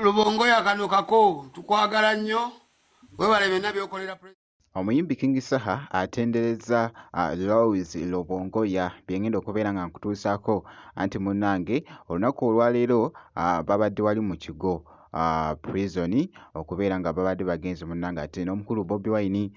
Lubongo yakanukako tukwagala nnyo webale byonna byokolera Omuyimbi King Saha atendereza Louise Lobongoya byengenda okubeera nga nkutuusaako anti munnange olunaku olwaleero babadde wali mu kigo prison okubeera nga babadde bagenze munnange ate n'omukulu Bobi Wine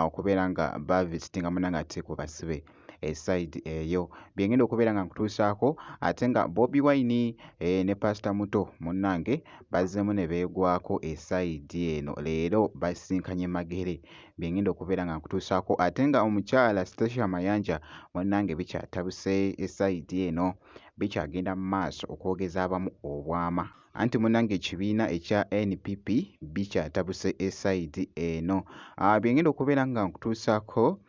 okubeera nga bavisitinga munnange ate ku basibe eside eyo byengenda okubeera nga nkutuusaako ate nga Bobi Wine ne Pastor Muto munnange bazzeemu ne beegwako eside eno leero basisinkanye Magere byengenda okubeera nga nkutuusaako ate nga omukyala Stacia Mayanja munnange bikyatabuse eside eno bikyagenda mu maaso okwogeza abamu obwama anti munnange ekibiina ekya NPP bikyatabuse eside eno byengenda okubeera nga nkutuusaako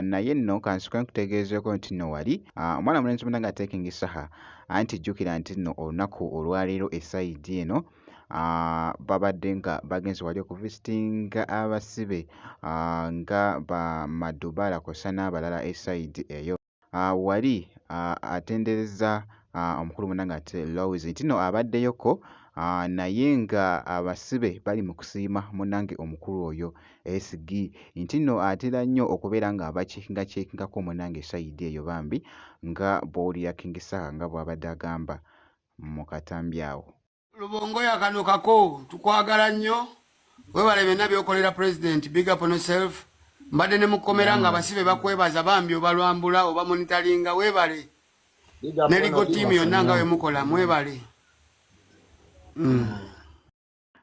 naye nno kansukwe nkutegeezeeko nti nno wali omwana mulenzi munnange ate King Saha anti jjukira nti nno olunaku olwaleero eside eno babadde nga bagenze wali okuvisitinga abasibe nga Madubala kw'ossa n'abalala eside eyo wali atendereza omukulu munnange ate Louise nti nno abaddeyoko naye nga abasibe bali mu kusiima munnange omukulu oyo SG nti nno atera nnyo okubeera nga abaceekingako munnange eside eyo bambi nga bw'owulira King Saha nga bw'abadde agamba mu katambi awo. Lubongo yakanukako tukwagala nnyo webale byonna byokolera president big up on yourself mbadde ne mukomera nga abasibe bakwebaza bambi obalwambula oba monitoringa webale ne ligo tiimu yonna nga wemukola mwebale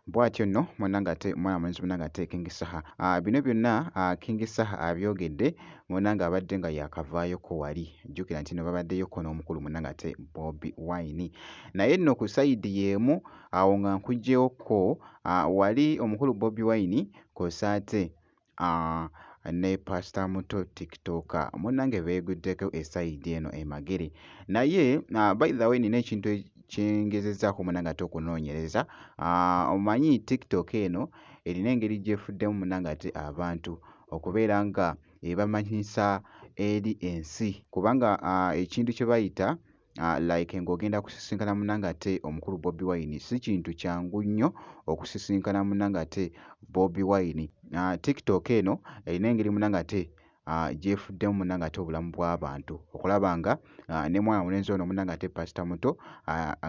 bw'atyo nno munnange ate omwana mulenzi munnange ate King Saha bino byonna King Saha abyogedde munnange abadde nga yakavaayoko wali jjukira nti no babaddeyoko n'omukulu munnange ate Bobi Wine naye nno ku sayidi y'emu awo nga nkugyewoko wali omukulu Bobi Wine kw'ossa ate ne Pastor Muto TikToker munnange beeguddeko esayidi eno emagere naye by the way nina ekintu kyengezezzaako munnange ate okunoonyereza omanyi TikTok eno erina engeri gy'efuddemu munnange ate abantu okubeera nga ebamanyisa eri ensi kubanga ekintu kye bayita like ng'ogenda kusisinkana munnange ate omukulu Bobi Wine si kintu kyangu nnyo okusisinkana munnange ate Bobi Wine TikTok eno erina engeri munnange ate gyefuddemu munnange ate obulamu bw'abantu okulaba nga ne mwana mulenzi ono munnange ate Pastor Muto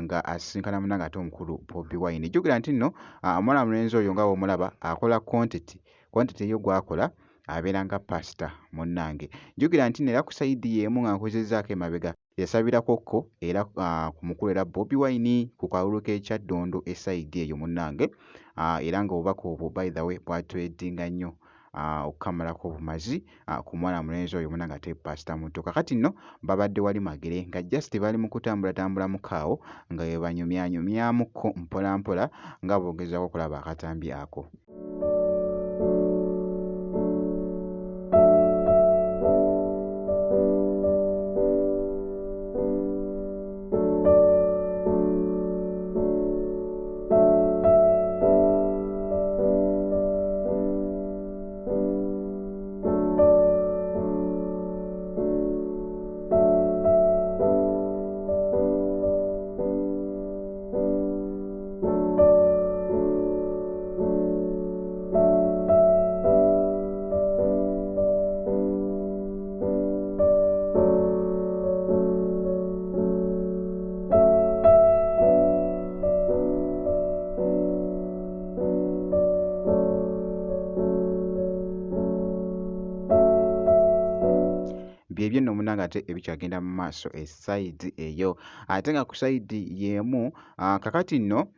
nga asisinkana munnange ate omukulu Bobi Wine jjukira nti nno omwana mulenzi oyo nga bw'omulaba akola content eyo gw'akola abeera nga pastor munnange jjukira nti era ku sayidi y'emu nga nkozezzaako emabega yasabirako era ku mukulu era Bobi Wine ku kalulu k'ekyaddondo esayidi eyo munnange era nga obubaka obwo by the way bwatwedinga nnyo okukamalako obumazi ku mwana mulenzi oyo munnange ate Pastor Muto kakati nno babadde wali Magere nga just bali mu kutambulatambula mukaawo nga bwe banyumyanyumyamuko mpolampola nga boogezako okulaba akatambi ako. byebyo nno munnange ate ebikyagenda mu maaso esayidi eyo ate nga ku sayidi y'emu kakati nno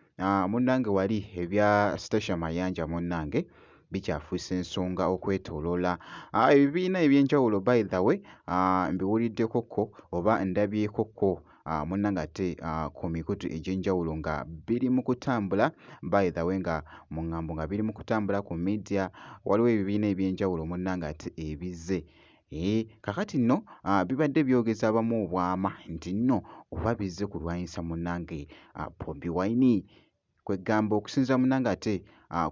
munnange wali ebya Stacia Mayanja munnange bikyafuuse ensonga okwetooloola ebibiina eby'enjawulo by the way mbiwuliddekokko oba ndabyekokko munnange ate ku mikutu egy'enjawulo nga biri mu kutambula by the way nga mu ŋŋambo nga biri mu kutambula ku media waliwo ebibiina eby'enjawulo munnange ate ebizze kakati nno bibadde byogeza abamu obwama nti nno oba bizze kulwanyisa munnange Bobi Wine kwegamba okusinza munnange ate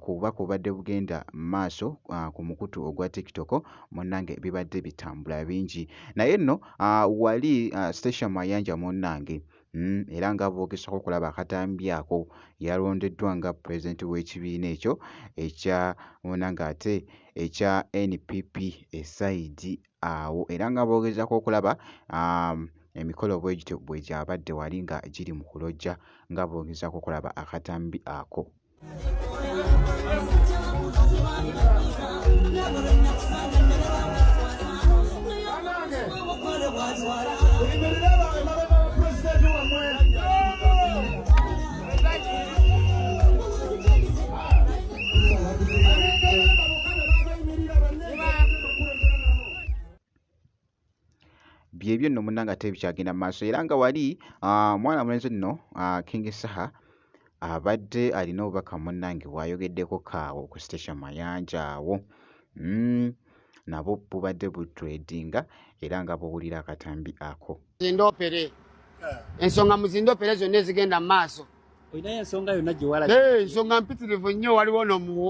ku bubaka obadde bugenda mu maaso ku mukutu ogwa TikTok munnange bibadde bitambula bingi naye nno wali Stacia Mayanja munnange era nga boogesako okulaba akatambi ako yalondeddwa nga pulezidenti w'ekibiina ekyo ekya munanga ate ekya NPP esayidi awo era nga boogezako okulaba emikolo bwe gityo bwe gyabadde wali nga giri mu kulojja nga boogezako okulaba akatambi ako. Byebyo nno munnanga ate bikyagenda mu maaso era nga wali mwana mulenzi nno King Saha abadde alina obubaka munnange bw'ayogeddeko kaawo ku station Mayanja awo nabo bubadde butredinga era nga buwulira akatambi ako. Zindopere ensonga mu zindopere zonna ezigenda mu maaso. Olinayo ensonga yonna gye wala? Ensonga mpitirivu nnyo. Waliwo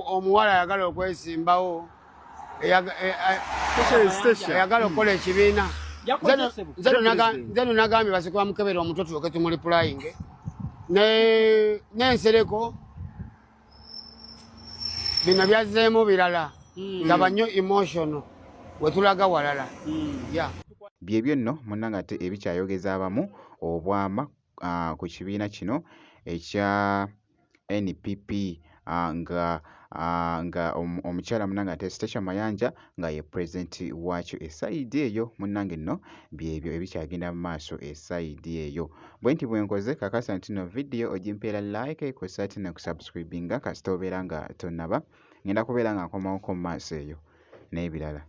omuwala ayagala okwesimbawo ayagala okukola ekibiina. Nze nagambye baseke bamukebera omutwe tulyoke tumuliplying n'ensereko bino byazzeemu birala nga banyo emotional wetulaga walala. Byebyo nno munnanga ate ebikyayogeza abamu obwama ku kibiina kino ekya NPP nga omukyala munnanga ate Station Mayanja nga ye pulezidenti waakyo esayidi eyo munnange nno byebyo ebikyagenda mu maaso esayidi eyo. Bwe nti bwe nkoze kakasa nti no vidiyo ogimpeera like kosa ati n'okusubscribinga kasita obeera nga tonnaba ngenda kubeera nga nkomawoko mu maaso eyo n'ebirala.